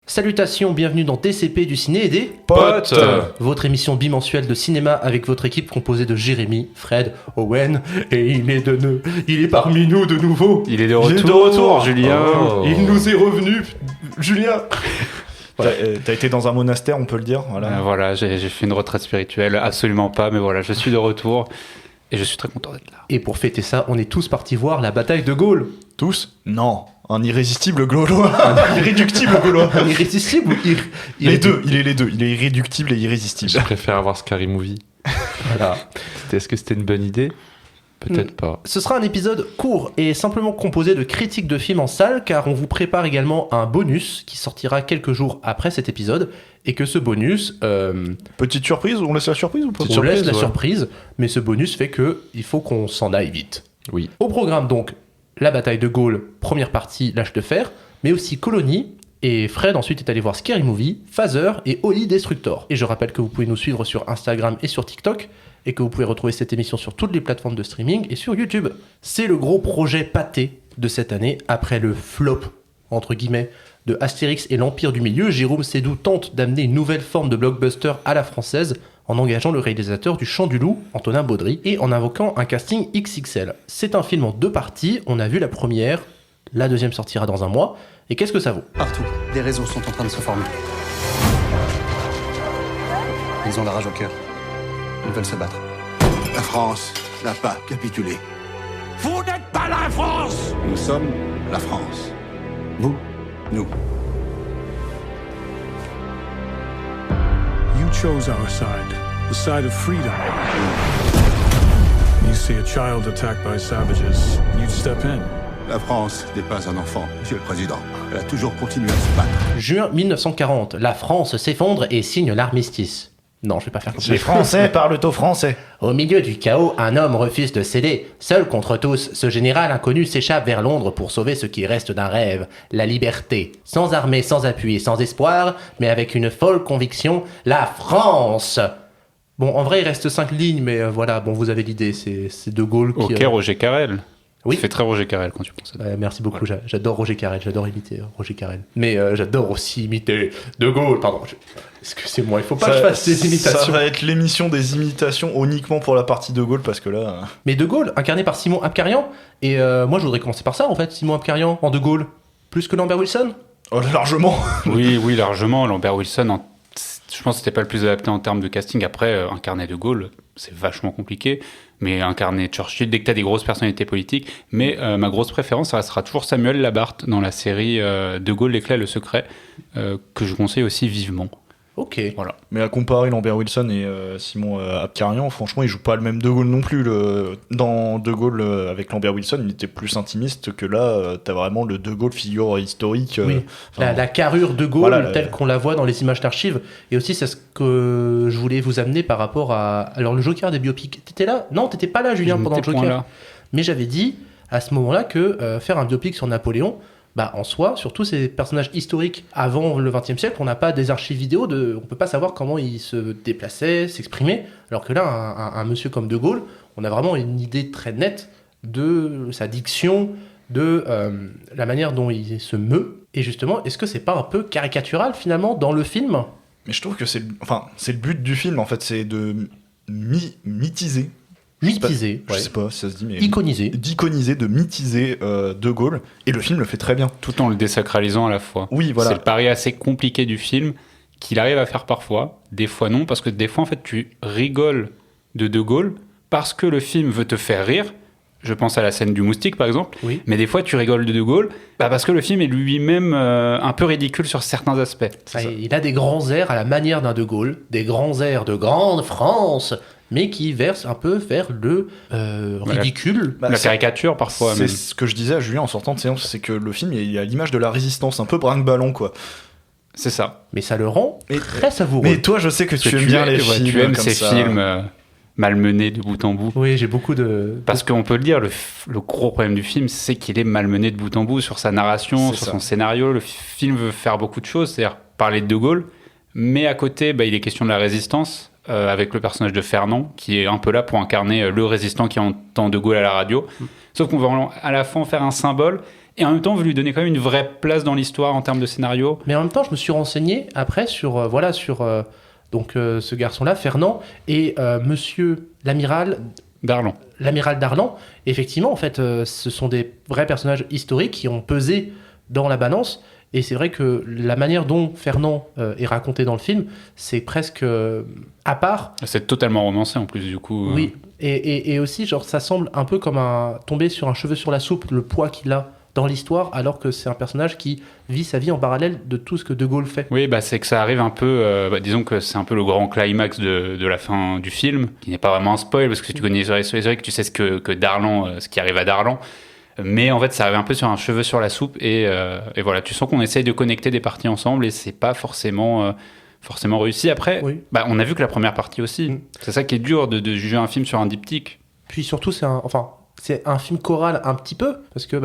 Salutations, bienvenue dans TCP du ciné et des Potes. Votre émission bimensuelle de cinéma avec votre équipe composée de Jérémy, Fred, Owen, et il est parmi nous de nouveau. Il est de retour, Julien. Oh. Il nous est revenu, Julien. Voilà. T'as été dans un monastère, on peut le dire. Voilà, j'ai fait une retraite spirituelle, absolument pas, mais voilà, je suis de retour et je suis très content d'être là. Et pour fêter ça, on est tous partis voir la bataille de Gaulle. Tous ? Non, un irrésistible gaulois. Un irréductible gaulois. Un irrésistible ou Les deux, il est les deux. Il est irréductible et irrésistible. Je préfère avoir Scary Movie. Voilà. Est-ce que c'était une bonne idée ? Peut-être pas. Ce sera un épisode court et simplement composé de critiques de films en salle, car on vous prépare également un bonus qui sortira quelques jours après cet épisode, et que ce bonus... Petite surprise, on laisse la surprise ou pas ? On laisse la surprise, mais ce bonus fait que il faut qu'on s'en aille vite. Oui. Au programme donc, la bataille de Gaulle, première partie, l'âge de fer, mais aussi Colonie, et Fred ensuite est allé voir Scary Movie, Phaser et Holy Destructor. Et je rappelle que vous pouvez nous suivre sur Instagram et sur TikTok, et que vous pouvez retrouver cette émission sur toutes les plateformes de streaming et sur YouTube. C'est le gros projet pâté de cette année, après le flop, entre guillemets, de Astérix et l'Empire du Milieu. Jérôme Sédou tente d'amener une nouvelle forme de blockbuster à la française, en engageant le réalisateur du Chant du Loup, Antonin Baudry, et en invoquant un casting XXL. C'est un film en 2 parties, on a vu la première, la deuxième sortira dans un mois, et qu'est-ce que ça vaut ? Partout, des réseaux sont en train de se former. Ils ont la rage au cœur. Ils veulent se battre. La France n'a pas capitulé. Vous n'êtes pas la France! Nous sommes la France. Vous, nous. You chose our side, the side of freedom. You see a child attacked by savages, you'd step in. La France n'est pas un enfant, Monsieur le Président. Elle a toujours continué à se battre. Juin 1940, la France s'effondre et signe l'armistice. Non, je vais pas faire comme ça. Les Français parlent au français. Au milieu du chaos, un homme refuse de céder. Seul contre tous, ce général inconnu s'échappe vers Londres pour sauver ce qui reste d'un rêve, la liberté. Sans armée, sans appui et sans espoir, mais avec une folle conviction, la France. Bon, en vrai, il reste 5 lignes, mais voilà, bon, vous avez l'idée, c'est De Gaulle qui... Ok, Roger Carrel. Oui. Tu fais très Roger Carrel quand tu penses à ça. Merci beaucoup, j'adore Roger Carrel, j'adore imiter Roger Carrel. Mais j'adore aussi imiter De Gaulle, pardon. Excusez-moi, il faut pas que je fasse des imitations. Ça va être l'émission des imitations uniquement pour la partie de Gaulle, parce que là... Mais De Gaulle, incarné par Simon Abkarian, et moi je voudrais commencer par ça en fait, Simon Abkarian en De Gaulle, plus que Lambert Wilson. Oh, largement. Oui, largement. Lambert Wilson, je pense que c'était pas le plus adapté en termes de casting. Après, incarner De Gaulle, c'est vachement compliqué. Mais incarner Churchill, dès que t'as des grosses personnalités politiques. Mais ma grosse préférence, ça restera toujours Samuel Labarthe dans la série De Gaulle, l'éclat, le secret, que je conseille aussi vivement. Ok. Voilà. Mais à comparer Lambert Wilson et Simon Abkarian, franchement, ils jouent pas le même De Gaulle non plus. Dans De Gaulle, avec Lambert Wilson, il était plus intimiste que là, t'as vraiment le De Gaulle figure historique. Oui. La carrure De Gaulle, voilà, telle qu'on la voit dans les images d'archives. Et aussi, c'est ce que je voulais vous amener par rapport à... Alors, le Joker des biopics, t'étais là ? Non, t'étais pas là, Julien, pendant le Joker. Là. Mais j'avais dit, à ce moment-là, que faire un biopic sur Napoléon... Bah, en soi, surtout ces personnages historiques avant le XXe siècle, on n'a pas des archives vidéo, on peut pas savoir comment ils se déplaçaient, s'exprimaient, alors que là, un monsieur comme De Gaulle, on a vraiment une idée très nette de sa diction, de la manière dont il se meut. Et justement, est-ce que c'est pas un peu caricatural finalement dans le film ? Mais je trouve que c'est le but du film, en fait, c'est de mythiser. Mythiser, Je sais pas si ça se dit, mais... D'iconiser, de mythiser De Gaulle, et le film le fait très bien. Tout en le désacralisant à la fois. Oui, voilà. C'est le pari assez compliqué du film qu'il arrive à faire parfois, des fois non, parce que des fois, en fait, tu rigoles de Gaulle parce que le film veut te faire rire. Je pense à la scène du moustique, par exemple. Oui. Mais des fois, tu rigoles de Gaulle parce que le film est lui-même un peu ridicule sur certains aspects. Il a des grands airs à la manière d'un De Gaulle, des grands airs de grande France, mais qui verse un peu vers le ridicule. La caricature, parfois. C'est même. ce que je disais à Julien en sortant de séance, c'est que le film, il a l'image de la résistance, un peu brinque-ballon, quoi. C'est ça. Mais ça le rend très savoureux. Mais toi, je sais que tu aimes bien les films tu aimes comme ces ça. films malmenés de bout en bout. Oui, j'ai beaucoup de... Parce qu'on peut le dire, le gros problème du film, c'est qu'il est malmené de bout en bout sur sa narration, sur son scénario. Le film veut faire beaucoup de choses, c'est-à-dire parler de Gaulle, mais à côté, il est question de la résistance, avec le personnage de Fernand, qui est un peu là pour incarner le résistant qui entend De Gaulle à la radio. Sauf qu'on va à la fois en faire un symbole et en même temps, vous lui donnez quand même une vraie place dans l'histoire en termes de scénario. Mais en même temps, je me suis renseigné après sur, ce garçon-là, Fernand, et monsieur l'amiral Darlan. Et effectivement, en fait, ce sont des vrais personnages historiques qui ont pesé dans la balance. Et c'est vrai que la manière dont Fernand est raconté dans le film, c'est presque à part. C'est totalement romancé en plus, du coup. Oui, et aussi, genre, ça semble un peu comme tomber sur un cheveu sur la soupe, le poids qu'il a dans l'histoire, alors que c'est un personnage qui vit sa vie en parallèle de tout ce que De Gaulle fait. Oui, c'est que ça arrive un peu, disons que c'est un peu le grand climax de la fin du film, qui n'est pas vraiment un spoil, parce que si tu connais les historiques, tu sais ce que Darlan, ce qui arrive à Darlan. Mais en fait, ça arrive un peu sur un cheveu sur la soupe, et voilà, tu sens qu'on essaye de connecter des parties ensemble, et c'est pas forcément réussi. Après, oui. On a vu que la première partie aussi. C'est ça qui est dur de juger un film sur un diptyque. Puis surtout, c'est un film choral un petit peu, parce que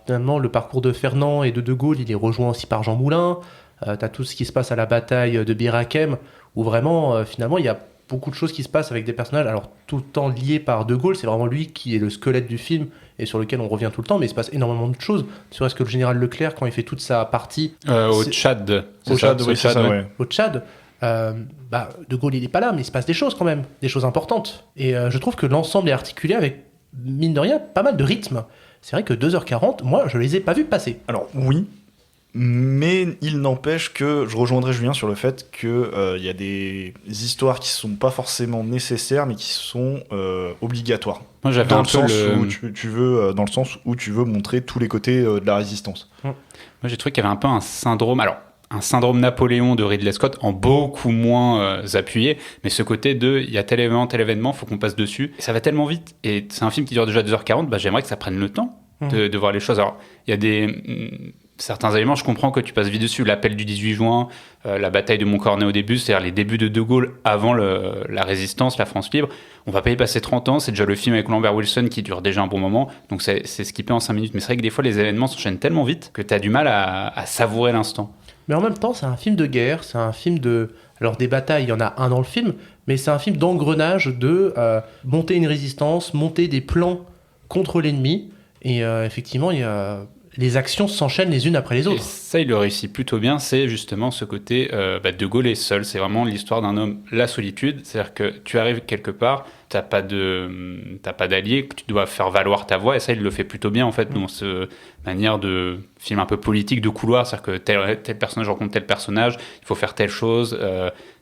finalement, le parcours de Fernand et de Gaulle, il est rejoint aussi par Jean Moulin. T'as tout ce qui se passe à la bataille de Bir Hakeim, où vraiment, finalement, il y a beaucoup de choses qui se passent avec des personnages, alors tout le temps liés par De Gaulle. C'est vraiment lui qui est le squelette du film et sur lequel on revient tout le temps, mais il se passe énormément de choses. Serait-ce que le général Leclerc, quand il fait toute sa partie... Au Tchad. Au Tchad, oui, c'est ça, ouais. Au Tchad, De Gaulle, il n'est pas là, mais il se passe des choses quand même, des choses importantes. Et je trouve que l'ensemble est articulé avec, mine de rien, pas mal de rythme. C'est vrai que 2h40, moi, je les ai pas vus passer. Alors, oui, mais il n'empêche que je rejoindrai Julien sur le fait qu'il y a des histoires qui sont pas forcément nécessaires, mais qui sont obligatoires. Moi, j'avais dans le sens où tu veux montrer tous les côtés de la résistance. Moi, j'ai trouvé qu'il y avait un peu un syndrome Napoléon de Ridley Scott, en beaucoup moins appuyé, mais ce côté de il y a tel événement, faut qu'on passe dessus. Et ça va tellement vite, et c'est un film qui dure déjà 2h40, j'aimerais que ça prenne le temps de voir les choses. Alors, il y a certains éléments, je comprends que tu passes vite dessus. L'appel du 18 juin, la bataille de Montcornet au début, c'est-à-dire les débuts de Gaulle avant la résistance, la France libre. On va pas y passer 30 ans, c'est déjà le film avec Lambert Wilson qui dure déjà un bon moment, donc c'est skippé en 5 minutes. Mais c'est vrai que des fois, les événements s'enchaînent tellement vite que tu as du mal à savourer l'instant. Mais en même temps, c'est un film de guerre, c'est un film de... Alors des batailles, il y en a un dans le film, mais c'est un film d'engrenage de monter une résistance, monter des plans contre l'ennemi, et effectivement, il y a... les actions s'enchaînent les unes après les autres. Et ça, il le réussit plutôt bien, c'est justement ce côté De Gaulle est seul. C'est vraiment l'histoire d'un homme, la solitude. C'est-à-dire que tu arrives quelque part, t'as pas d'allié, tu dois faire valoir ta voix, et ça, il le fait plutôt bien, en fait, dans cette manière de film un peu politique, de couloir. C'est-à-dire que tel personnage rencontre tel personnage, il faut faire telle chose,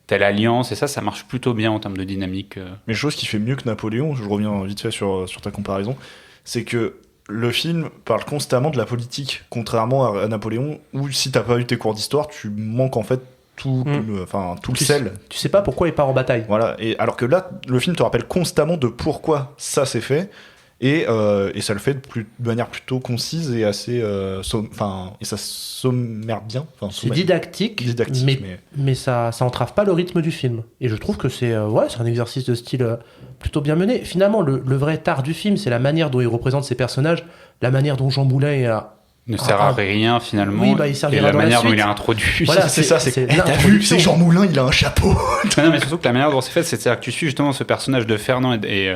telle alliance, et ça marche plutôt bien en termes de dynamique. Mais chose qui fait mieux que Napoléon, je reviens vite fait sur ta comparaison, c'est que le film parle constamment de la politique, contrairement à Napoléon, où si t'as pas eu tes cours d'histoire, tu manques en fait tout le sel. Tu sais pas pourquoi il part en bataille. Voilà, et alors que là, le film te rappelle constamment de pourquoi ça s'est fait, et ça le fait de manière plutôt concise et assez... et ça sommaire bien. C'est didactique, mais ça entrave pas le rythme du film. Et je trouve que c'est un exercice de style plutôt bien mené. Finalement, le vrai tard du film, c'est la manière dont il représente ses personnages, la manière dont Jean Moulin ne sert à rien finalement, oui, il servira et la dans manière la suite. dont il est introduit. Voilà, t'as vu, c'est Jean Moulin, il a un chapeau. Non, mais surtout que la manière dont c'est fait, c'est-à-dire que tu suis justement ce personnage de Fernand et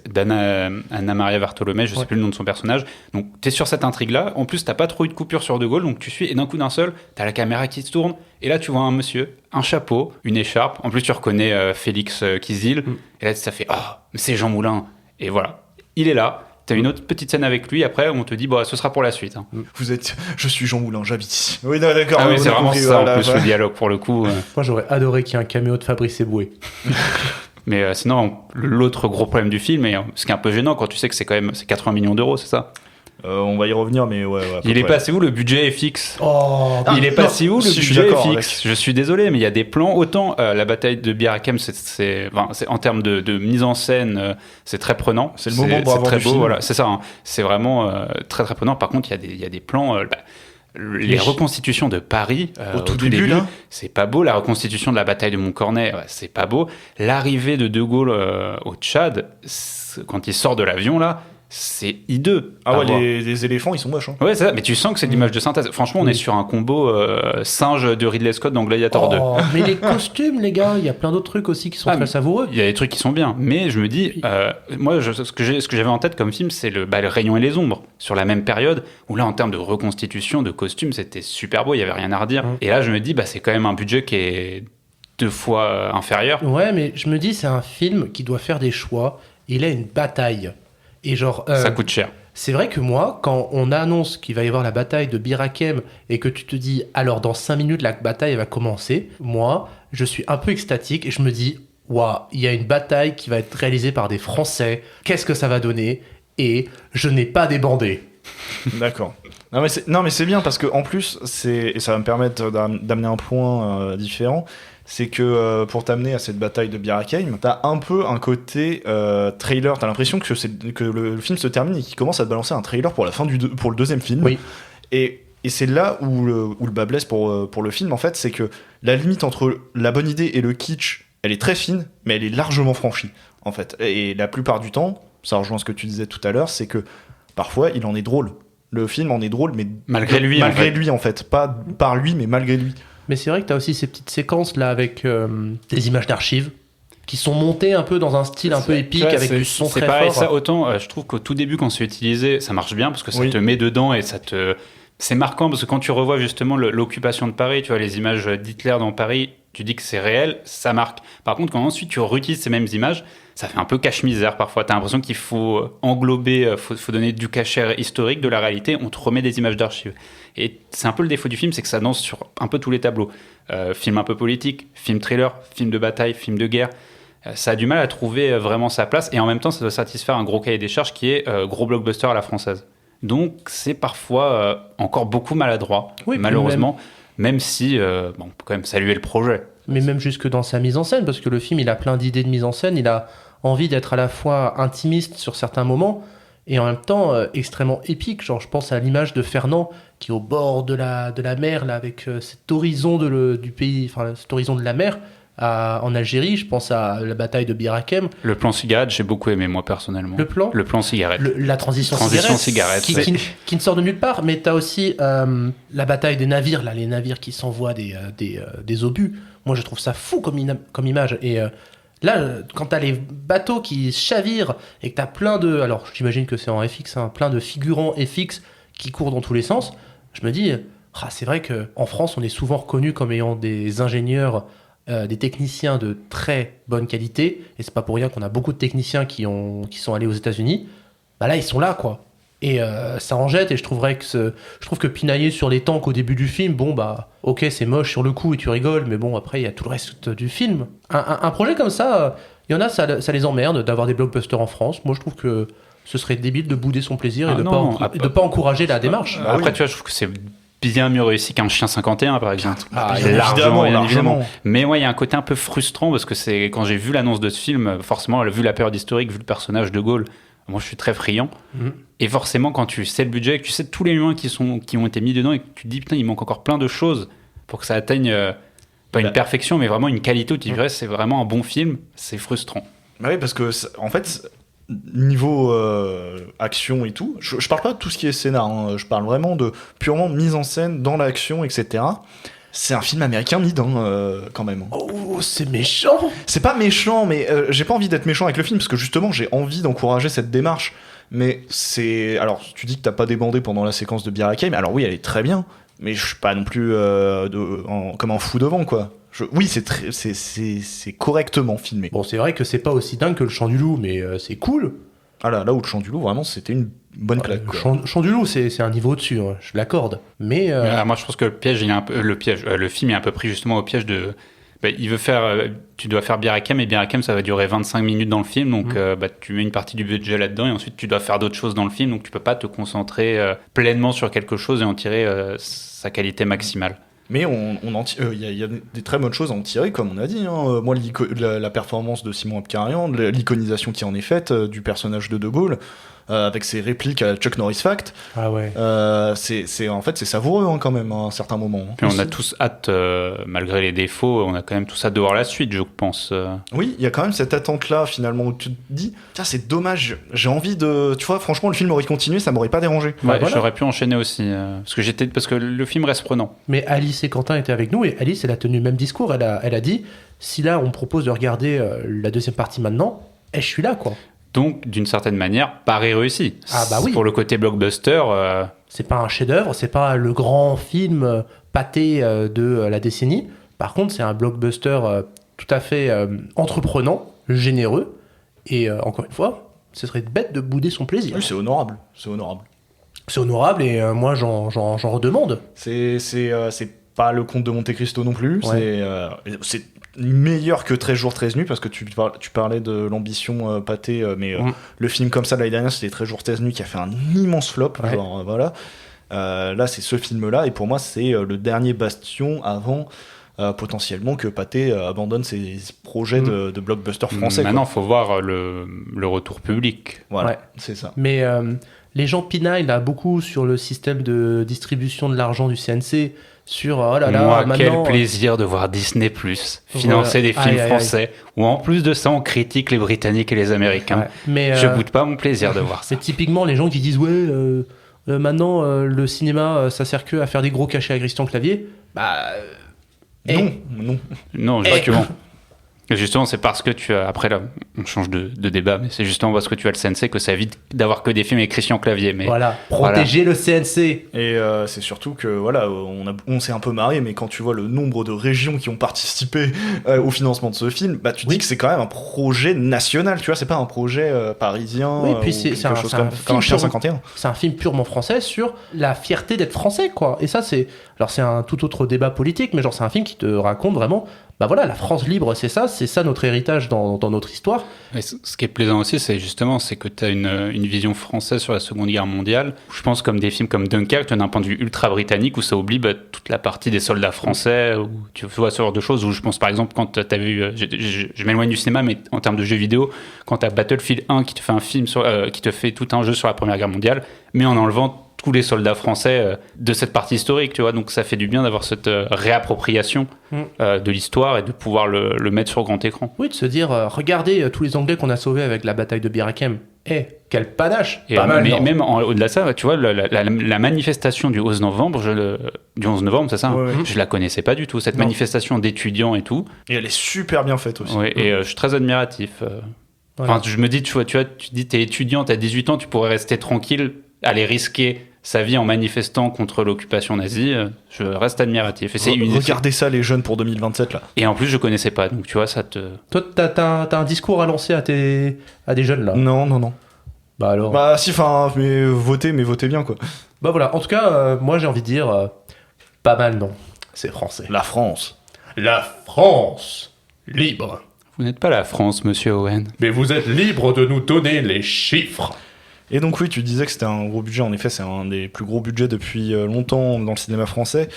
d'Anna Maria Bartholomé, je sais plus le nom de son personnage. Donc t'es sur cette intrigue-là. En plus, t'as pas trop eu de coupure sur De Gaulle, donc tu suis, et d'un coup d'un seul, t'as la caméra qui se tourne, et là tu vois un monsieur, un chapeau, une écharpe. En plus, tu reconnais Félix Kizil, et là ça fait c'est Jean Moulin. Et voilà, il est là. T'as une autre petite scène avec lui, après on te dit ce sera pour la suite. Je suis Jean Moulin, j'habite ici. Oui, non, d'accord. Ah oui, c'est vraiment ça, en plus le dialogue pour le coup. Moi j'aurais adoré qu'il y ait un caméo de Fabrice Eboué. Mais sinon, l'autre gros problème du film, et ce qui est un peu gênant quand tu sais que c'est 80 millions d'euros, c'est ça? On va y revenir, mais ouais. Il est passé où le budget FX? Il est passé où le si, budget FX? Je suis désolé, mais il y a des plans. Autant la bataille de Bir Hakeim, c'est en termes de mise en scène, c'est très prenant. C'est le moment c'est très du beau. film. Voilà, c'est ça. Hein. C'est vraiment très très prenant. Par contre, il y a des plans. Les reconstitutions de Paris au tout début là, c'est pas beau. La reconstitution de la bataille de Montcornet, c'est pas beau. L'arrivée de Gaulle au Tchad, quand il sort de l'avion là, c'est hideux. Ah à ouais, voir. les éléphants, ils sont moches. Hein. Ouais, c'est ça, mais tu sens que c'est de l'image de synthèse. Franchement, on est sur un combo singe de Ridley Scott dans Gladiator 2. Oh, mais les costumes, les gars, il y a plein d'autres trucs aussi qui sont Ah, très mais- savoureux. Il y a des trucs qui sont bien, mais je me dis, moi, ce que j'avais en tête comme film, c'est le Rayon et les Ombres, sur la même période, où là, en termes de reconstitution, de costumes, c'était super beau, il y avait rien à redire. Et là, je me dis, c'est quand même un budget qui est 2 fois inférieur. Ouais, mais je me dis, c'est un film qui doit faire des choix. Il a une bataille. Et genre, Ça coûte cher. c'est vrai que moi, quand on annonce qu'il va y avoir la bataille de Bir Hakeim et que tu te dis, alors dans 5 minutes, la bataille va commencer, moi, je suis un peu extatique et je me dis, waouh, il y a une bataille qui va être réalisée par des Français. Qu'est-ce que ça va donner? Et je n'ai pas débandé. D'accord. Non mais c'est bien parce que en plus et ça va me permettre d'amener un point différent, c'est que pour t'amener à cette bataille de Bir Hakeim, t'as un peu un côté trailer. T'as l'impression que le film se termine et qu'il commence à te balancer un trailer pour la fin pour le deuxième film. Oui. Et c'est là où le bas blesse pour le film en fait, c'est que la limite entre la bonne idée et le kitsch, elle est très fine, mais elle est largement franchie en fait. Et la plupart du temps, ça rejoint ce que tu disais tout à l'heure, c'est que parfois il en est drôle. Le film en est drôle, mais Malgré lui, en malgré fait. lui en fait, pas par lui, mais malgré lui. Mais c'est vrai que tu as aussi ces petites séquences là avec des images d'archives qui sont montées un peu dans un style un peu épique Tu vois, avec c'est- du son c'est très pareil, fort. ça, autant je trouve qu'au tout début, quand c'est utilisé, ça marche bien parce que ça Oui. te met dedans et c'est marquant parce que quand tu revois justement l'occupation de Paris, tu vois les images d'Hitler dans Paris, tu dis que c'est réel, ça marque. Par contre, quand ensuite tu réutilises ces mêmes images, ça fait un peu cache-misère parfois. T'as l'impression qu'il faut englober, faut donner du cachet historique de la réalité, on te remet des images d'archives. Et c'est un peu le défaut du film, c'est que ça danse sur un peu tous les tableaux. Film un peu politique, film thriller, film de bataille, film de guerre. Ça a du mal à trouver vraiment sa place et en même temps ça doit satisfaire un gros cahier des charges qui est gros blockbuster à la française. Donc c'est parfois encore beaucoup maladroit, Oui, puis malheureusement, même si on peut quand même saluer le projet. Mais même jusque dans sa mise en scène, parce que le film, il a plein d'idées de mise en scène, il a envie d'être à la fois intimiste sur certains moments, et en même temps extrêmement épique. Genre, je pense à l'image de Fernand, qui est au bord de la mer, là, avec cet horizon du pays, enfin, cet horizon de la mer, en Algérie. Je pense à la bataille de Bir Hakeim. Le plan cigarette, j'ai beaucoup aimé moi personnellement. Le plan Le plan cigarette. La transition cigarette, qui, c'est- qui ne sort de nulle part, mais t'as aussi la bataille des navires, là, les navires qui s'envoient des obus. Moi, je trouve ça fou comme image. Et là, quand t'as les bateaux qui chavirent et que t'as plein de... Alors, j'imagine que c'est en FX, hein, plein de figurants FX qui courent dans tous les sens, je me dis, c'est vrai qu'en France, on est souvent reconnu comme ayant des ingénieurs, des techniciens de très bonne qualité, et c'est pas pour rien qu'on a beaucoup de techniciens qui sont allés aux États-Unis. Bah là, ils sont là, quoi. Et ça en jette, et je trouve que pinailler sur les tanks au début du film, bon, bah, ok, c'est moche sur le coup et tu rigoles, mais bon, après, il y a tout le reste du film. Un projet comme ça, il y en a, ça les emmerde d'avoir des blockbusters en France. Moi, je trouve que ce serait débile de bouder son plaisir et Ah de non, ne pas encourager la démarche. Ah Après, oui. tu vois, je trouve que c'est bien mieux réussi qu'un chien 51, par exemple. Évidemment, bien largement. Mais ouais, il y a un côté un peu frustrant parce que c'est quand j'ai vu l'annonce de ce film, forcément, vu la période historique, vu le personnage de Gaulle, moi je suis très friand. Mhm. Et forcément, quand tu sais le budget, que tu sais tous les humains qui ont été mis dedans et que tu te dis, putain, il manque encore plein de choses pour que ça atteigne pas une perfection, mais vraiment une qualité où tu dirais, c'est vraiment un bon film, c'est frustrant. Bah oui, parce que en fait, niveau action et tout, je parle pas de tout ce qui est scénar, hein, je parle vraiment de purement mise en scène dans l'action, etc. C'est un film américain mid, quand même. Oh, c'est méchant! C'est pas méchant, mais j'ai pas envie d'être méchant avec le film, parce que justement, j'ai envie d'encourager cette démarche. Mais c'est... Alors, tu dis que t'as pas débandé pendant la séquence de Bir Hakeim, alors oui, elle est très bien, mais je suis pas non plus comme un fou devant, quoi. Oui, c'est correctement filmé. Bon, c'est vrai que c'est pas aussi dingue que le Chant du Loup, mais c'est cool. Ah là où le Chant du Loup, vraiment, c'était une bonne claque, quoi. Chant du Loup, c'est un niveau au-dessus, hein, je l'accorde. Mais Moi, je pense que le film est un peu pris justement au piège de. Il veut faire. Tu dois faire Bir Hakeim, et Bir Hakeim, ça va durer 25 minutes dans le film, donc tu mets une partie du budget là-dedans, et ensuite tu dois faire d'autres choses dans le film, donc tu peux pas te concentrer pleinement sur quelque chose et en tirer sa qualité maximale. Mais il y a des très bonnes choses à en tirer, comme on a dit. Hein. Moi, la performance de Simon Abkarian, l'iconisation qui en est faite du personnage de Gaulle, avec ses répliques à Chuck Norris Fact. Ah ouais. En fait, c'est savoureux quand même à un certain moment. Puis on a tous hâte, malgré les défauts, on a quand même tous hâte de voir la suite, je pense. Oui, il y a quand même cette attente-là, finalement, où tu te dis, tiens, c'est dommage, j'ai envie de... Tu vois, franchement, le film aurait continué, ça m'aurait pas dérangé. Ouais, voilà. j'aurais pu enchaîner aussi, parce que le film reste prenant. Mais Alice et Quentin étaient avec nous et Alice, elle a tenu le même discours. Elle a dit, si là on me propose de regarder la deuxième partie maintenant, je suis là quoi. Donc, d'une certaine manière, pari réussi. Ah bah oui. Pour le côté blockbuster, C'est pas un chef-d'œuvre, c'est pas le grand film pâté de la décennie. Par contre, c'est un blockbuster tout à fait entreprenant, généreux. Et encore une fois, ce serait bête de bouder son plaisir. Oui, c'est honorable, c'est honorable. C'est honorable et moi j'en redemande. C'est pas le Comte de Monte Cristo non plus, Ouais. c'est meilleur que 13 jours 13 nuits parce que tu parlais de l'ambition pâtée, mais le film comme ça de l'année dernière c'était 13 jours 13 nuits qui a fait un immense flop, Ouais. genre voilà. Là c'est ce film là et pour moi c'est le dernier bastion avant potentiellement que Pathé abandonne ses projets de blockbuster français. maintenant, il faut voir le retour public. Voilà, Ouais. c'est ça. Mais les gens pinaillent là beaucoup sur le système de distribution de l'argent du CNC, sur oh là là, Moi, quel maintenant, plaisir de voir Disney Plus financer des films Aïe, aïe, aïe. français, où en plus de ça, on critique les Britanniques et les Américains. Ouais. Mais Je boude pas mon plaisir de voir ça. c'est typiquement les gens qui disent ouais, maintenant le cinéma ça sert que à faire des gros cachets à Christian Clavier. Bah Non. Non, justement. Justement, c'est parce que tu as. Après, là, on change de débat, mais c'est justement parce que tu as le CNC que ça évite d'avoir que des films avec Christian Clavier. Mais voilà, protéger le CNC. Et c'est surtout que voilà, on s'est un peu marré, mais quand tu vois le nombre de régions qui ont participé au financement de ce film, bah tu te dis que c'est quand même un projet national, tu vois, c'est pas un projet parisien. Oui, puis ou c'est quelque un- chose c'est comme un un film Chien pur- 51. C'est un film purement français sur la fierté d'être français, quoi. Et ça, c'est. Alors, c'est un tout autre débat politique, mais genre, c'est un film qui te raconte vraiment. Bah voilà, la France libre, c'est ça notre héritage dans notre histoire. Et ce qui est plaisant aussi, c'est que tu as une vision française sur la Seconde Guerre mondiale. Je pense comme des films comme Dunkerque, tu as un point de vue ultra britannique où ça oublie toute la partie des soldats français, où tu vois ce genre de choses. Où je pense par exemple, quand tu as vu, je m'éloigne du cinéma, mais en termes de jeux vidéo, quand tu as Battlefield 1 qui te fait un film qui te fait tout un jeu sur la Première Guerre mondiale, mais en enlevant tous les soldats français de cette partie historique, tu vois. Donc ça fait du bien d'avoir cette réappropriation de l'histoire et de pouvoir le mettre sur grand écran. Oui, de se dire, regardez tous les Anglais qu'on a sauvés avec la bataille de Bir Hakeim. Quel panache. Et Pas mal, mais non. même au-delà de ça, tu vois, la manifestation du 11 novembre, du 11 novembre, c'est ça, hein, Ouais, ouais. je la connaissais pas du tout, cette Non. manifestation d'étudiants et tout. Et elle est super bien faite aussi. Ouais, et je suis très admiratif. Voilà. Enfin, je me dis, tu dis, t'es étudiant, t'as 18 ans, tu pourrais rester tranquille, aller risquer sa vie en manifestant contre l'occupation nazie. Je reste admiratif. Et, Regardez ça les jeunes pour 2027 là. et en plus, je connaissais pas, donc tu vois, ça te... Toi, t'as un discours à lancer à des jeunes, là. Non. Bah alors. Bah si, enfin, mais votez bien quoi. Bah voilà, en tout cas, moi j'ai envie de dire, pas mal, non. C'est français. La France. La France libre. Vous n'êtes pas la France, monsieur Owen. Mais vous êtes libre de nous donner les chiffres. Et donc oui, tu disais que c'était un gros budget, en effet c'est un des plus gros budgets depuis longtemps dans le cinéma français,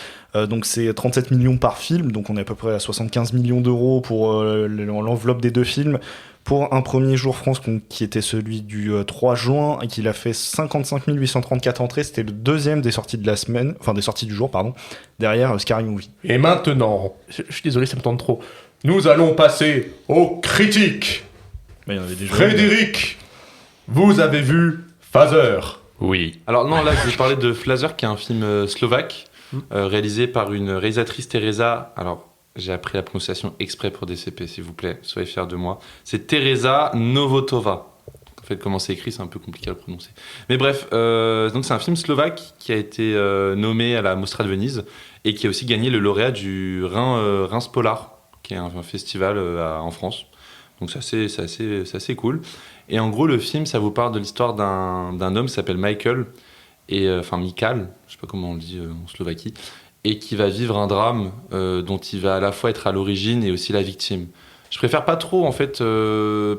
donc c'est 37 millions par film, donc on est à peu près à 75 millions d'euros pour l'enveloppe des deux films, pour un premier jour France qui était celui du 3 juin, et qu'il a fait 55 834 entrées, c'était le deuxième des sorties de la semaine, enfin des sorties du jour, pardon, derrière Scary Movie. Et maintenant, je suis désolé, ça me tente trop. Nous allons passer aux critiques. Bah, il y en avait déjà Frédéric, vous avez vu Phaser? Oui. Alors non, là je vais parler de Phaser, qui est un film slovaque, réalisé par une réalisatrice Teresa. Alors j'ai appris la prononciation exprès pour DCP, s'il vous plaît, soyez fiers de moi. C'est Teresa Novotova. En fait, comment c'est écrit, c'est un peu compliqué à le prononcer. Mais bref, donc c'est un film slovaque qui a été nommé à la Mostra de Venise et qui a aussi gagné le lauréat du Reims Polar, qui est un festival en France. Donc c'est assez cool. Et en gros, le film, ça vous parle de l'histoire d'un homme qui s'appelle Michael, enfin Mikal, je sais pas comment on le dit en Slovaquie, et qui va vivre un drame dont il va à la fois être à l'origine et aussi la victime. Je préfère pas trop en fait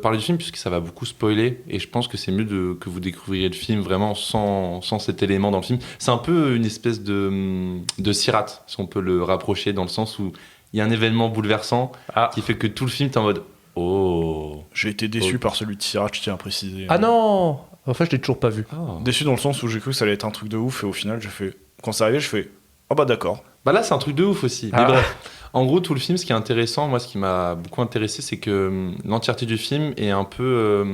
parler du film puisque ça va beaucoup spoiler, et je pense que c'est mieux que vous découvriez le film vraiment sans cet élément dans le film. C'est un peu une espèce de Sirat, si on peut le rapprocher, dans le sens où il y a un événement bouleversant qui fait que tout le film t'es en mode oh. J'ai été déçu par celui de Sirach, je tiens à préciser. Ah non. Enfin, je l'ai toujours pas vu. Déçu dans le sens où j'ai cru que ça allait être un truc de ouf, et au final, quand c'est arrivé, je fais « Ah bah d'accord ». Bah là, c'est un truc de ouf aussi. Mais bref, en gros, tout le film, ce qui est intéressant, moi, ce qui m'a beaucoup intéressé, c'est que l'entièreté du film est un peu...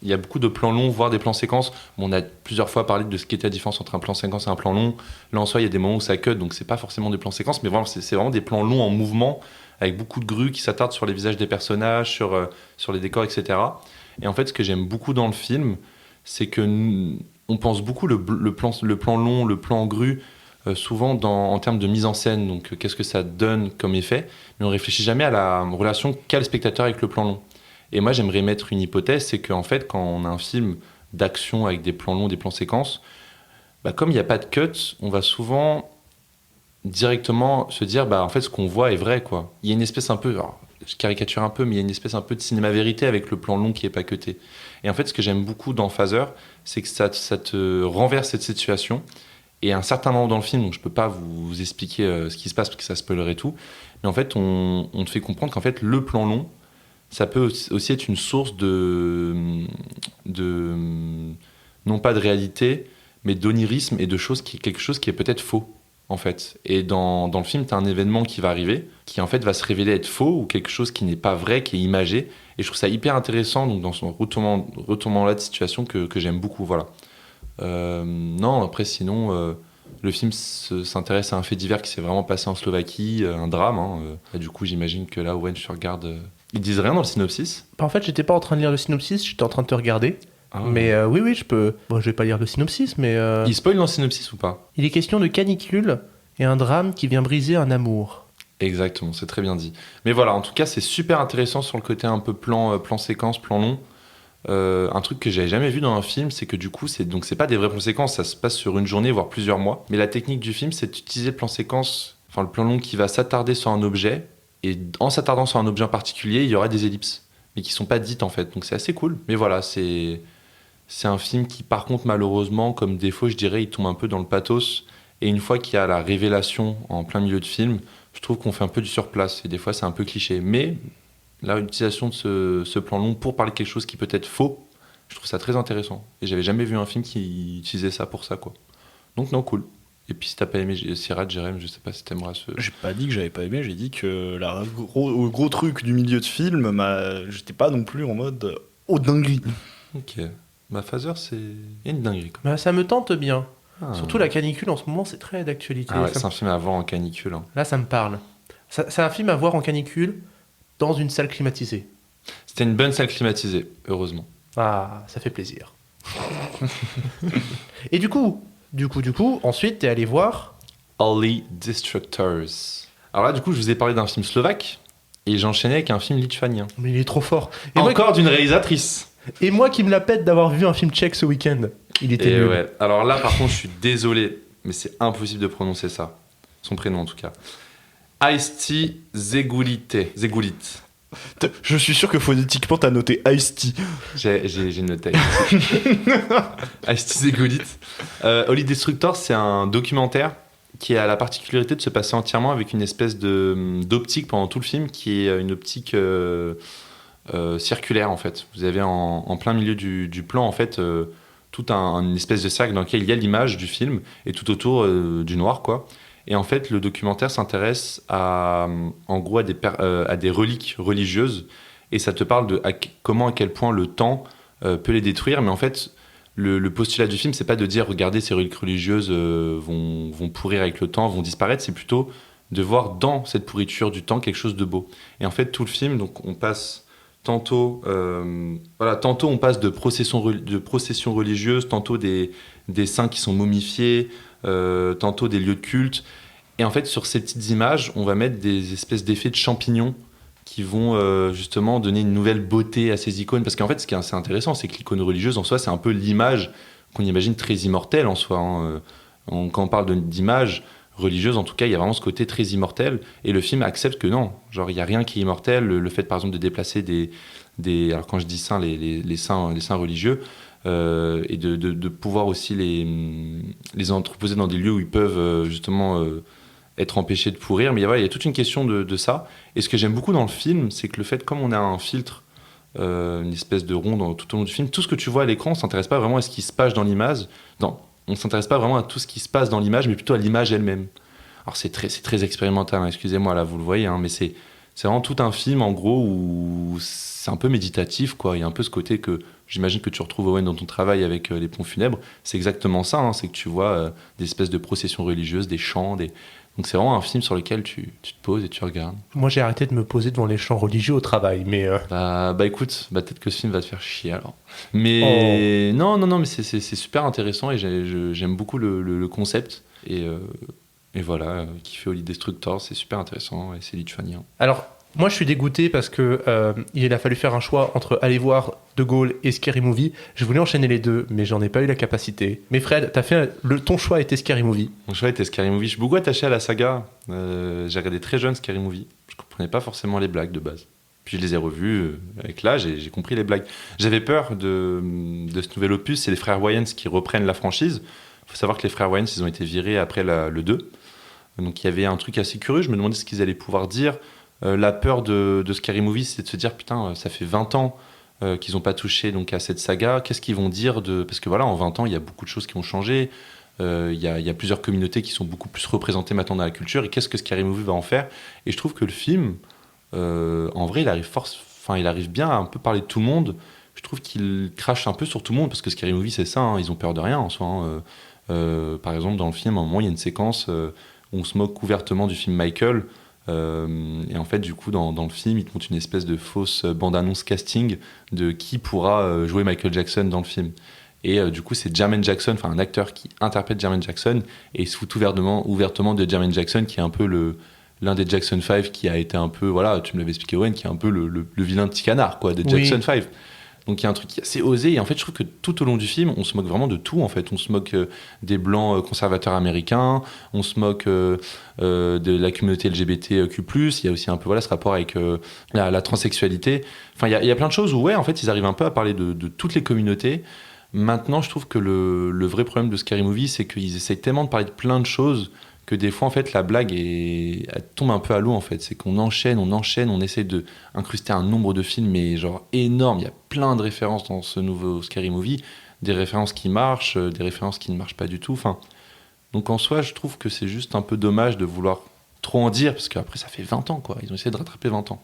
Il y a beaucoup de plans longs, voire des plans séquences. Bon, on a plusieurs fois parlé de ce qu'était la différence entre un plan séquence et un plan long. Là, en soi, il y a des moments où ça cut, donc c'est pas forcément des plans séquences, mais vraiment, c'est vraiment des plans longs en mouvement, avec beaucoup de grues qui s'attardent sur les visages des personnages, sur les décors, etc. Et en fait, ce que j'aime beaucoup dans le film, c'est que on pense beaucoup le plan long, le plan grue, souvent en termes de mise en scène, donc qu'est-ce que ça donne comme effet, mais on réfléchit jamais à la relation qu'a le spectateur avec le plan long. Et moi, j'aimerais mettre une hypothèse, c'est qu'en fait, quand on a un film d'action avec des plans longs, des plans séquences, bah, comme il n'y a pas de cut, on va souvent directement se dire, bah, en fait, ce qu'on voit est vrai, quoi. Il y a une espèce un peu, alors, je caricature un peu, mais il y a une espèce un peu de cinéma-vérité avec le plan long qui n'est pas cuté. Et en fait, ce que j'aime beaucoup dans Phaser, c'est que ça te renverse cette situation. Et à un certain moment dans le film, donc je peux pas vous expliquer ce qui se passe parce que ça spoilerait tout, mais en fait, on te fait comprendre qu'en fait, le plan long, ça peut aussi être une source de non pas de réalité, mais d'onirisme et de quelque chose qui est peut-être faux, en fait. Et dans le film, tu as un événement qui va arriver, qui en fait va se révéler être faux ou quelque chose qui n'est pas vrai, qui est imagé. Et je trouve ça hyper intéressant, donc dans son retournement-là de situation que j'aime beaucoup, voilà. Non, après sinon, le film s'intéresse à un fait divers qui s'est vraiment passé en Slovaquie, un drame. Et du coup, j'imagine que là, Owen, tu regardes... Ils disent rien dans le synopsis? En fait, j'étais pas en train de lire le synopsis, j'étais en train de te regarder. Mais oui, je peux... Bon, je vais pas lire le synopsis, mais... Il spoil dans le synopsis ou pas? Il est question de canicule et un drame qui vient briser un amour. Exactement, c'est très bien dit. Mais voilà, en tout cas, c'est super intéressant sur le côté un peu plan séquence, plan long. Un truc que j'avais jamais vu dans un film, c'est que du coup, c'est pas des vrais plans séquences, ça se passe sur une journée, voire plusieurs mois. Mais la technique du film, c'est d'utiliser le plan séquence, enfin le plan long qui va s'attarder sur un objet, et en s'attardant sur un objet en particulier, il y aura des ellipses, mais qui sont pas dites en fait. Donc c'est assez cool. Mais voilà, c'est un film qui, par contre, malheureusement, comme défaut, je dirais, il tombe un peu dans le pathos. Et une fois qu'il y a la révélation en plein milieu de film, je trouve qu'on fait un peu du surplace. Et des fois, c'est un peu cliché. Mais l'utilisation de ce plan long pour parler de quelque chose qui peut être faux, je trouve ça très intéressant. Et j'avais jamais vu un film qui utilisait ça pour ça, quoi. Donc non, cool. Et puis si t'as pas aimé Sirach, Jérém, je sais pas si t'aimeras ce... J'ai pas dit que j'avais pas aimé, j'ai dit que le gros truc du milieu de film, j'étais pas non plus en mode oh dinguerie. Ok. Ma Phaser, c'est... Il y a une dinguerie, quoi. Bah, ça me tente bien. Surtout la canicule en ce moment, c'est très d'actualité. Ah ouais, c'est un film à voir en canicule. Hein. Là, ça me parle. C'est un film à voir en canicule dans une salle climatisée. C'était une bonne salle climatisée, heureusement. Ah, ça fait plaisir. Et du coup, ensuite, t'es allé voir Holy Destructors. Alors là, du coup, je vous ai parlé d'un film slovaque et j'enchaînais avec un film lituanien. Mais il est trop fort. Et encore d'une réalisatrice. Et moi qui me la pète d'avoir vu un film tchèque ce week-end. Il était nul. Ouais. Alors là, par contre, je suis désolé, mais c'est impossible de prononcer ça. Son prénom, en tout cas. Ice-T Zegulit. Je suis sûr que phonétiquement, t'as noté Ice-T. J'ai noté. Ice-T Zegulit. Holy Destructor, c'est un documentaire qui a la particularité de se passer entièrement avec une espèce d'optique pendant tout le film, qui est une optique circulaire, en fait. Vous avez en plein milieu du plan, en fait, tout une espèce de cercle dans lequel il y a l'image du film, et tout autour du noir, quoi. Et en fait, le documentaire s'intéresse en gros à des reliques religieuses, et ça te parle à quel point le temps peut les détruire. Mais en fait, le postulat du film, c'est pas de dire regardez, ces reliques religieuses vont pourrir avec le temps, vont disparaître. C'est plutôt de voir dans cette pourriture du temps quelque chose de beau. Et en fait, tout le film, donc on passe tantôt on passe de processions religieuses, tantôt des saints qui sont momifiés, tantôt des lieux de culte. Et en fait, sur ces petites images, on va mettre des espèces d'effets de champignons qui vont justement donner une nouvelle beauté à ces icônes. Parce qu'en fait, ce qui est assez intéressant, c'est que l'icône religieuse, en soi, c'est un peu l'image qu'on imagine très immortelle en soi. Hein. Quand on parle d'image religieuse, en tout cas, il y a vraiment ce côté très immortel. Et le film accepte que non, genre, il n'y a rien qui est immortel. Le fait, par exemple, de déplacer alors quand je dis saints, les saints religieux, et de pouvoir aussi les entreposer dans des lieux où ils peuvent justement être empêchés de pourrir. Mais il y a toute une question de ça. Et ce que j'aime beaucoup dans le film, c'est que le fait, comme on a un filtre une espèce de rond tout au long du film. Tout ce que tu vois à l'écran, on s'intéresse pas vraiment à ce qui se passe dans l'image. Non, on s'intéresse pas vraiment à tout ce qui se passe dans l'image, mais plutôt à l'image elle-même. Alors c'est très expérimental, hein, excusez-moi, là vous le voyez, hein, mais c'est vraiment tout un film en gros où c'est un peu méditatif, quoi. Il y a un peu ce côté que j'imagine que tu retrouves, Owen, dans ton travail avec les ponts funèbres. C'est exactement ça, hein, c'est que tu vois des espèces de processions religieuses, des chants, donc c'est vraiment un film sur lequel tu te poses et tu regardes. Moi, j'ai arrêté de me poser devant les chants religieux au travail, mais... Bah écoute, peut-être que ce film va te faire chier alors. Mais non, mais c'est super intéressant et j'aime beaucoup le concept. Et voilà, qui fait Holy Destructor, c'est super intéressant et c'est lituanien. Alors, moi je suis dégoûté parce que il a fallu faire un choix entre aller voir De Gaulle et Scary Movie. Je voulais enchaîner les deux, mais j'en ai pas eu la capacité. Mais Fred, ton choix était Scary Movie. Mon choix était Scary Movie. Je suis beaucoup attaché à la saga. J'ai regardé très jeune Scary Movie. Je comprenais pas forcément les blagues de base. Puis je les ai revues avec l'âge et j'ai compris les blagues. J'avais peur de ce nouvel opus, c'est les frères Wayans qui reprennent la franchise. Il faut savoir que les frères Wayans, ils ont été virés après le 2. Donc il y avait un truc assez curieux, je me demandais ce qu'ils allaient pouvoir dire. La peur de Scary Movie, c'est de se dire, putain, ça fait 20 ans qu'ils n'ont pas touché donc, à cette saga. Qu'est-ce qu'ils vont dire Parce que voilà, en 20 ans, il y a beaucoup de choses qui ont changé. Il y a plusieurs communautés qui sont beaucoup plus représentées maintenant dans la culture. Et qu'est-ce que Scary Movie va en faire ? Et je trouve que le film, en vrai, il arrive bien à un peu parler de tout le monde. Je trouve qu'il crache un peu sur tout le monde, parce que Scary Movie, c'est ça, hein, ils ont peur de rien en soi. Hein. Par exemple, dans le film, à un moment, il y a une séquence où on se moque ouvertement du film Michael. Et en fait, du coup, dans le film, ils te montrent une espèce de fausse bande-annonce casting de qui pourra jouer Michael Jackson dans le film. Et du coup, c'est Jermaine Jackson, enfin un acteur qui interprète Jermaine Jackson, et il se fout ouvertement de Jermaine Jackson, qui est un peu l'un des Jackson 5, qui a été un peu, voilà, tu me l'avais expliqué, Owen, qui est un peu le vilain petit canard, quoi, de Jackson 5. Donc il y a un truc qui est assez osé, et en fait je trouve que tout au long du film on se moque vraiment de tout en fait. On se moque des blancs conservateurs américains, on se moque de la communauté LGBTQ+, il y a aussi un peu voilà, ce rapport avec la transsexualité. Enfin il y a plein de choses où ouais en fait ils arrivent un peu à parler de toutes les communautés. Maintenant je trouve que le vrai problème de Scary Movie, c'est qu'ils essayent tellement de parler de plein de choses que des fois en fait la blague elle tombe un peu à l'eau en fait. C'est qu'on enchaîne, on essaie de incruster un nombre de films mais genre énorme. Il y a plein de références dans ce nouveau Scary Movie, des références qui marchent, des références qui ne marchent pas du tout. Enfin, donc en soi je trouve que c'est juste un peu dommage de vouloir trop en dire, parce qu'après ça fait 20 ans quoi, ils ont essayé de rattraper 20 ans.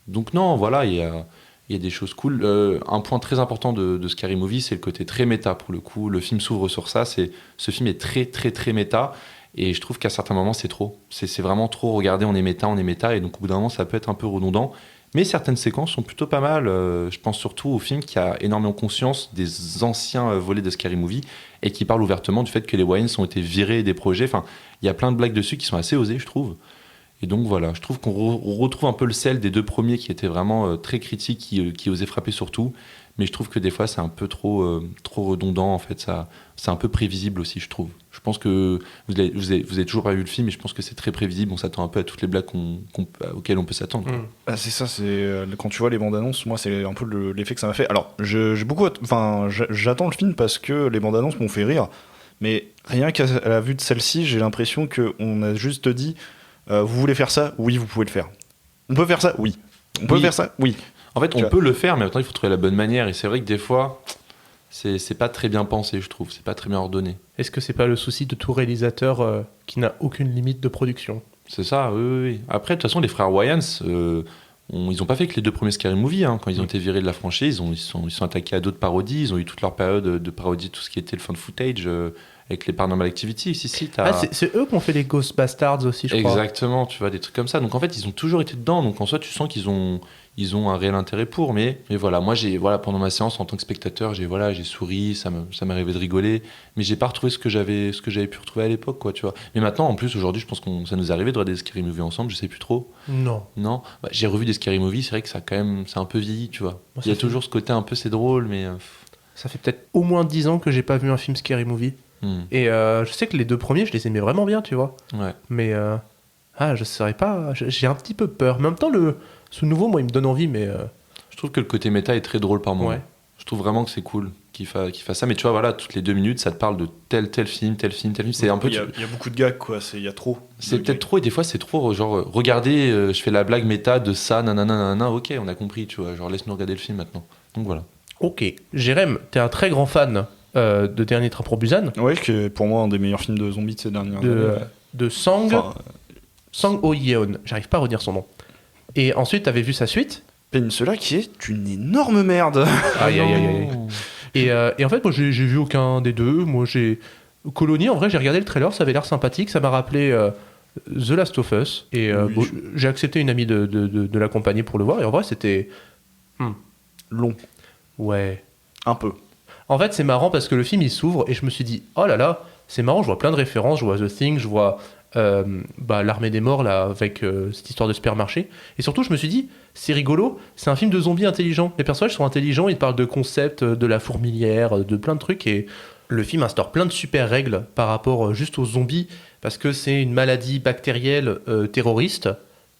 Donc non, voilà, il y a des choses cool. Un point très important de Scary Movie, c'est le côté très méta pour le coup. Le film s'ouvre sur ça, ce film est très très très méta. Et je trouve qu'à certains moments, c'est trop. C'est vraiment trop. Regardez, on est méta. Et donc, au bout d'un moment, ça peut être un peu redondant. Mais certaines séquences sont plutôt pas mal. Je pense surtout au film qui a énormément conscience des anciens volets de Scary Movie et qui parle ouvertement du fait que les Wayans ont été virés des projets. Enfin, il y a plein de blagues dessus qui sont assez osées, je trouve. Et donc, voilà. Je trouve qu'on retrouve un peu le sel des deux premiers qui étaient vraiment très critiques, qui osaient frapper sur tout. Mais je trouve que des fois, c'est un peu trop redondant, en fait. C'est un peu prévisible aussi, je trouve. Je pense que vous avez toujours pas vu le film, mais je pense que c'est très prévisible. On s'attend un peu à toutes les blagues auxquelles on peut s'attendre. Ah, c'est ça, quand tu vois les bandes annonces, moi c'est un peu l'effet que ça m'a fait. Alors, j'attends le film parce que les bandes annonces m'ont fait rire, mais rien qu'à la vue de celle-ci, j'ai l'impression qu'on a juste dit vous voulez faire ça ? Oui, vous pouvez le faire. On peut faire ça ? Oui. On peut faire ça ? Oui. En fait, on peut le faire, mais maintenant il faut trouver la bonne manière. Et c'est vrai que des fois, c'est pas très bien pensé, je trouve. C'est pas très bien ordonné. Est-ce que c'est pas le souci de tout réalisateur qui n'a aucune limite de production ? C'est ça, oui. Après, de toute façon, les frères Wayans, ils ont pas fait que les deux premiers Scary Movie. Hein. Quand ils ont été virés de la franchise, ils sont attaqués à d'autres parodies. Ils ont eu toute leur période de parodie, tout ce qui était le fan footage avec les Paranormal Activity. C'est eux qui ont fait les Ghost Bastards aussi, je crois. Exactement, tu vois, des trucs comme ça. Donc en fait, ils ont toujours été dedans. Donc en soi, tu sens qu'ils ont un réel intérêt pour. Mais voilà, moi, pendant ma séance, en tant que spectateur, j'ai souri, ça m'est arrivé de rigoler. Mais j'ai pas retrouvé ce que j'avais pu retrouver à l'époque, quoi, tu vois. Mais maintenant, en plus, aujourd'hui, je pense que ça nous est arrivé de regarder des Scary Movie ensemble, je sais plus trop. Non. J'ai revu des Scary Movie, c'est vrai que c'est un peu vieilli, tu vois. Il y a toujours ce côté un peu, c'est drôle, mais... Ça fait peut-être au moins 10 ans que j'ai pas vu un film Scary Movie. Et je sais que les deux premiers, je les aimais vraiment bien, tu vois. Ouais. Mais je saurais pas, j'ai un petit peu peur. Mais en même temps, ce nouveau, moi, il me donne envie, mais... Je trouve que le côté méta est très drôle par moment. Ouais. Je trouve vraiment que c'est cool qui fasse ça, mais tu vois, voilà, toutes les 2 minutes, ça te parle de tel film. C'est un peu. Il y a beaucoup de gags, quoi. Il y a trop. C'est de peut-être gags. trop, et des fois, c'est trop. Genre, regardez, je fais la blague méta de ça, nanana, ok, on a compris, tu vois. Genre, laisse-nous regarder le film maintenant. Donc voilà. Ok. Jérém, t'es un très grand fan de Dernier Train pour Busan, Ouais, qui est pour moi un des meilleurs films de zombies de ces dernières années. de Sang Enfin, Ho-yeon. J'arrive pas à redire son nom. Et ensuite, t'avais vu sa suite. Peninsula qui est une énorme merde. Aïe. Et en fait, moi, j'ai vu aucun des deux. Moi, j'ai Colony. En vrai, j'ai regardé le trailer, ça avait l'air sympathique. Ça m'a rappelé The Last of Us. Et Oui, bon, j'ai accepté une amie de l'accompagner pour le voir. Et en vrai, c'était Long, ouais. un peu. En fait, c'est marrant parce que le film il s'ouvre et je me suis dit oh là là, c'est marrant. Je vois plein de références. Je vois The Thing. Je vois l'Armée des Morts là avec cette histoire de supermarché. Et surtout, je me suis dit c'est rigolo. C'est un film de zombies intelligents. Les personnages sont intelligents. Ils parlent de concepts, de la fourmilière, de plein de trucs et le film instaure plein de super règles par rapport juste aux zombies parce que c'est une maladie bactérielle terroriste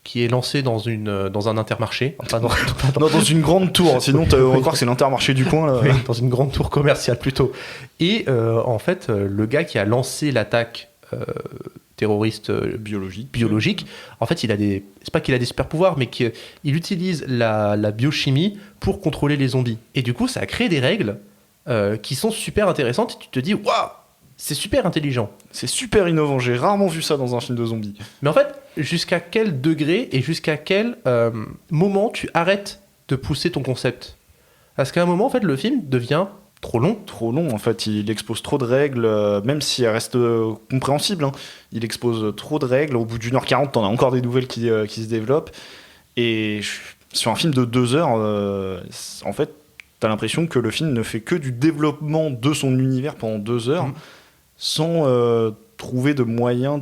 qui est lancée dans un intermarché. Enfin, Non, dans une grande tour. Sinon, on va croire que c'est l'Intermarché du coin. Là. oui, dans une grande tour commerciale plutôt. Et en fait, le gars qui a lancé l'attaque terroriste biologique, en fait, c'est pas qu'il a des super pouvoirs, mais qu'il utilise la biochimie pour contrôler les zombies. Et du coup, ça a créé des règles qui sont super intéressantes. Et tu te dis, waouh, c'est super intelligent. C'est super innovant. J'ai rarement vu ça dans un film de zombies. Mais en fait, jusqu'à quel degré et jusqu'à quel moment tu arrêtes de pousser ton concept? Parce qu'à un moment, en fait, le film devient trop long. Trop long, en fait. Il expose trop de règles, même si elles restent compréhensibles. Hein. Il expose trop de règles. Au bout d'une heure 40, t'en as encore des nouvelles qui se développent. Et sur un film de 2 heures, en fait, t'as l'impression que le film ne fait que du développement de son univers pendant 2 heures, sans trouver de moyens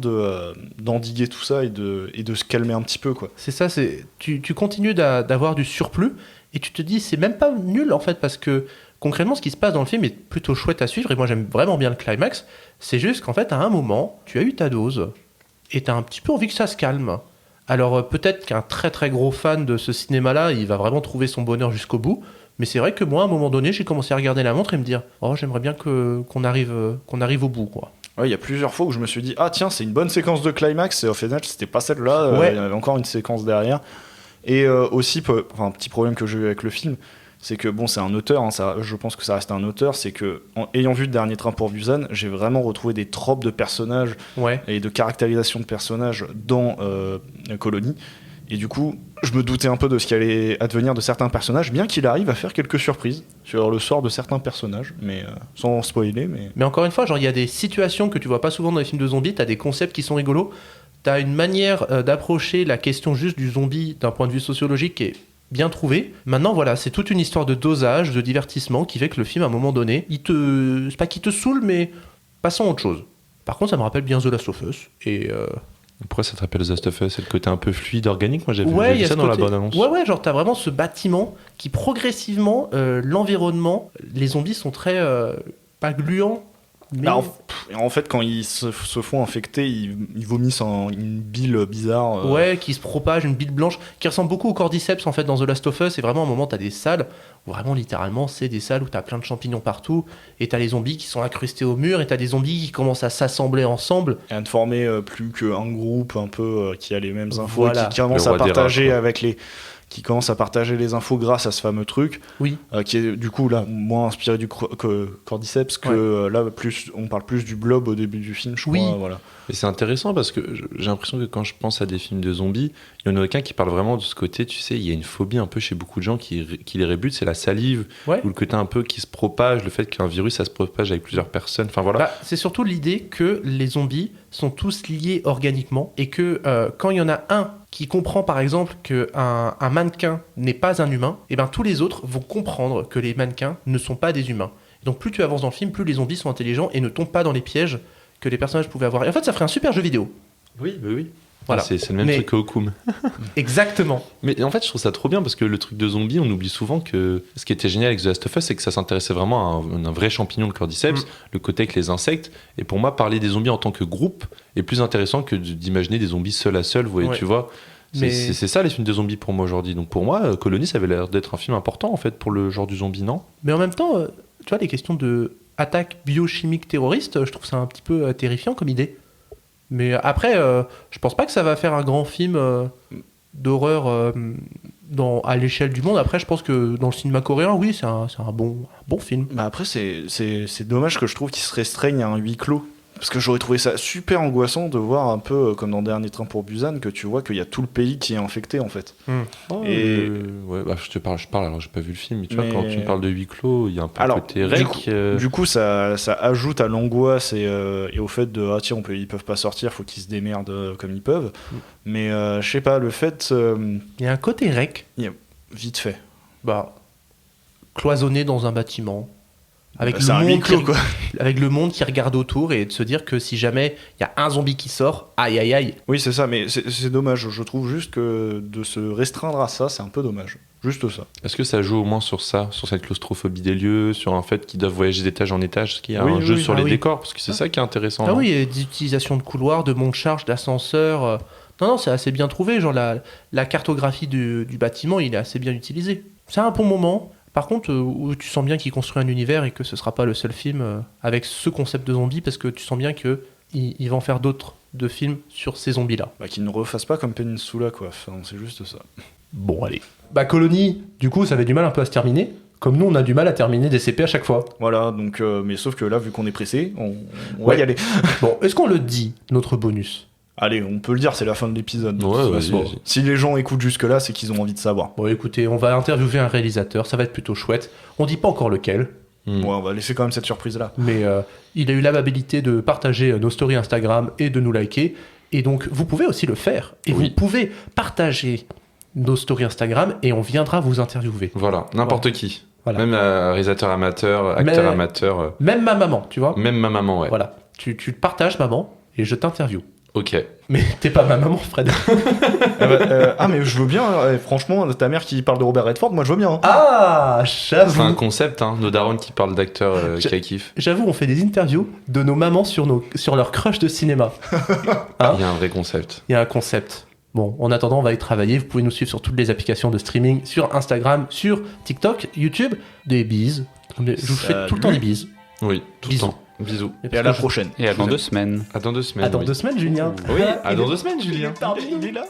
d'endiguer tout ça et de se calmer un petit peu, quoi. C'est ça, tu continues d'avoir du surplus et tu te dis c'est même pas nul en fait parce que concrètement ce qui se passe dans le film est plutôt chouette à suivre et moi j'aime vraiment bien le climax. C'est juste qu'en fait à un moment tu as eu ta dose et t'as un petit peu envie que ça se calme. Alors peut-être qu'un très très gros fan de ce cinéma-là il va vraiment trouver son bonheur jusqu'au bout. Mais c'est vrai que moi, à un moment donné, j'ai commencé à regarder la montre et me dire « Oh, j'aimerais bien qu'on arrive au bout, quoi. » Ouais, il y a plusieurs fois où je me suis dit « Ah tiens, c'est une bonne séquence de climax » et au final, c'était pas celle-là, Ouais. il y avait encore une séquence derrière. Et aussi, un petit problème que j'ai eu avec le film, c'est que bon, c'est un auteur, hein, je pense que ça reste un auteur, c'est que ayant vu le Dernier Train pour Busan, j'ai vraiment retrouvé des tropes de personnages Ouais. et de caractérisation de personnages dans Colony. Et du coup, je me doutais un peu de ce qui allait advenir de certains personnages, bien qu'il arrive à faire quelques surprises sur le sort de certains personnages, mais sans spoiler. Mais encore une fois, genre il y a des situations que tu vois pas souvent dans les films de zombies, t'as des concepts qui sont rigolos, t'as une manière d'approcher la question juste du zombie d'un point de vue sociologique qui est bien trouvée. Maintenant voilà, c'est toute une histoire de dosage, de divertissement qui fait que le film à un moment donné, c'est pas qu'il te saoule, mais passons à autre chose. Par contre, ça me rappelle bien The Last of Us et Pourquoi ça te rappelle The Last of Us? C'est le côté un peu fluide, organique. Moi, j'ai vu il y a ça ce dans la côté- bande-annonce. Ouais, genre t'as vraiment ce bâtiment qui progressivement, l'environnement, les zombies sont très pas gluants, mais Bah, en fait, quand ils se font infecter, ils vomissent une bile bizarre. ouais, qui se propage, une bile blanche, qui ressemble beaucoup au cordyceps en fait dans The Last of Us. Et vraiment, à un moment, t'as des salles où vraiment, littéralement, c'est des salles où t'as plein de champignons partout, et t'as les zombies qui sont incrustés au mur, et t'as des zombies qui commencent à s'assembler ensemble. Et à ne former plus qu'un groupe un peu qui a les mêmes infos, Voilà. qui commence Le à roi des partager rats, quoi. qui commence à partager les infos grâce à ce fameux truc, Oui. qui est du coup là moins inspiré du cordyceps que là on parle plus du blob au début du film, je Oui. crois. Voilà. Et c'est intéressant parce que j'ai l'impression que quand je pense à des films de zombies, il y en a aucun qui parle vraiment de ce côté, tu sais, il y a une phobie un peu chez beaucoup de gens qui les rébutent, c'est la salive, Ouais. ou le côté un peu qui se propage, le fait qu'un virus, ça se propage avec plusieurs personnes, enfin voilà. Bah, c'est surtout l'idée que les zombies sont tous liés organiquement et que quand il y en a un qui comprend par exemple qu'un mannequin n'est pas un humain, et ben tous les autres vont comprendre que les mannequins ne sont pas des humains. Donc plus tu avances dans le film, plus les zombies sont intelligents et ne tombent pas dans les pièges que les personnages pouvaient avoir. Et en fait, ça ferait un super jeu vidéo. Oui, oui. Voilà. C'est le même Mais- truc que Hokum. Exactement. Mais en fait, je trouve ça trop bien parce que le truc de zombie, on oublie souvent que ce qui était génial avec The Last of Us, c'est que ça s'intéressait vraiment à un vrai champignon, le cordyceps, le côté avec les insectes. Et pour moi, parler des zombies en tant que groupe est plus intéressant que d'imaginer des zombies seul à seul, Ouais. tu vois. Mais- C'est ça les films de zombies pour moi aujourd'hui. Donc pour moi, Colony, ça avait l'air d'être un film important en fait pour le genre du zombie, non? Mais en même temps, tu vois, les questions de attaque biochimique terroriste, je trouve ça un petit peu terrifiant comme idée. Mais après, je pense pas que ça va faire un grand film d'horreur à l'échelle du monde. Après, je pense que dans le cinéma coréen, oui, c'est un bon film. Bah après, c'est dommage que je trouve qu'il se restreigne à un huis clos. Parce que j'aurais trouvé ça super angoissant de voir un peu comme dans Dernier Train pour Busan, que tu vois qu'il y a tout le pays qui est infecté en fait. Et ouais, bah, je parle, alors j'ai pas vu le film, mais tu Mais- vois, quand tu me parles de huis clos, il y a un peu Alors, le côté rec. du coup, ça ajoute à l'angoisse et au fait de tiens, ils peuvent pas sortir, faut qu'ils se démerdent comme ils peuvent. Mais je sais pas, le fait, Il y a un côté rec, vite fait. bah, cloisonné dans un bâtiment, avec, Bah, c'est un huis clos, quoi. avec le monde qui regarde autour, et de se dire que si jamais il y a un zombie qui sort, aïe aïe aïe. Oui, c'est ça, mais c'est dommage. Je trouve juste que de se restreindre à ça, c'est un peu dommage. Juste ça. Est-ce que ça joue au moins sur ça, sur cette claustrophobie des lieux, sur un fait qu'ils doivent voyager d'étage en étage, est-ce qu'il y a Oui, un jeu oui. sur Ah les oui. décors, parce que c'est ça qui est intéressant. Ah non oui, et d'utilisation de couloirs, de monte-charge, d'ascenseurs. Non, c'est assez bien trouvé. Genre la cartographie du bâtiment, il est assez bien utilisé. C'est un bon moment. Par contre, où tu sens bien qu'il construit un univers et que ce sera pas le seul film avec ce concept de zombie, parce que tu sens bien que il va en faire d'autres de films sur ces zombies-là. Bah, qu'ils ne refassent pas comme Peninsula, quoi. Enfin, c'est juste ça. Bon, allez. Bah, Colony, du coup, ça avait du mal un peu à se terminer. Comme nous, on a du mal à terminer des CP à chaque fois. Voilà, donc, mais sauf que là, vu qu'on est pressé, on va Ouais. y aller. Bon, est-ce qu'on le dit, notre bonus? Allez, on peut le dire, c'est la fin de l'épisode. Ouais, De toute vas-y, façon. vas-y. Si les gens écoutent jusque-là, c'est qu'ils ont envie de savoir. Bon, écoutez, on va interviewer un réalisateur, ça va être plutôt chouette. On dit pas encore lequel, Hmm. Ouais, on va laisser quand même cette surprise-là. mais il a eu l'amabilité de partager nos stories Instagram et de nous liker. Et donc, vous pouvez aussi le faire. Et Oui. vous pouvez partager nos stories Instagram et on viendra vous interviewer. Voilà, n'importe qui. Voilà. Même réalisateur amateur, acteur Mais- amateur, Même ma maman, tu vois. même ma maman, ouais. Voilà. Tu partages, maman, et je t'interviewe. Ok. Mais t'es pas ma maman, Fred. Mais je veux bien, franchement, ta mère qui parle de Robert Redford, moi je veux bien. Hein. Ah, C'est un j'avoue. concept, hein, nos darons qui parlent d'acteurs J'ai- qui kiffent. J'avoue, on fait des interviews de nos mamans sur leur crush de cinéma. Hein? Il y a un vrai concept. Il y a un concept. Bon, en attendant, on va y travailler. Vous pouvez nous suivre sur toutes les applications de streaming, sur Instagram, sur TikTok, YouTube. Des bises. Je vous fais tout le temps des bises. Oui, tout Bisous. le temps. Bisous. Et à la prochaine. Et à dans 2 semaines. À dans 2 semaines. À dans oui. 2 semaines, Julien. Oui, à dans 2 semaines, Julien. Il est là.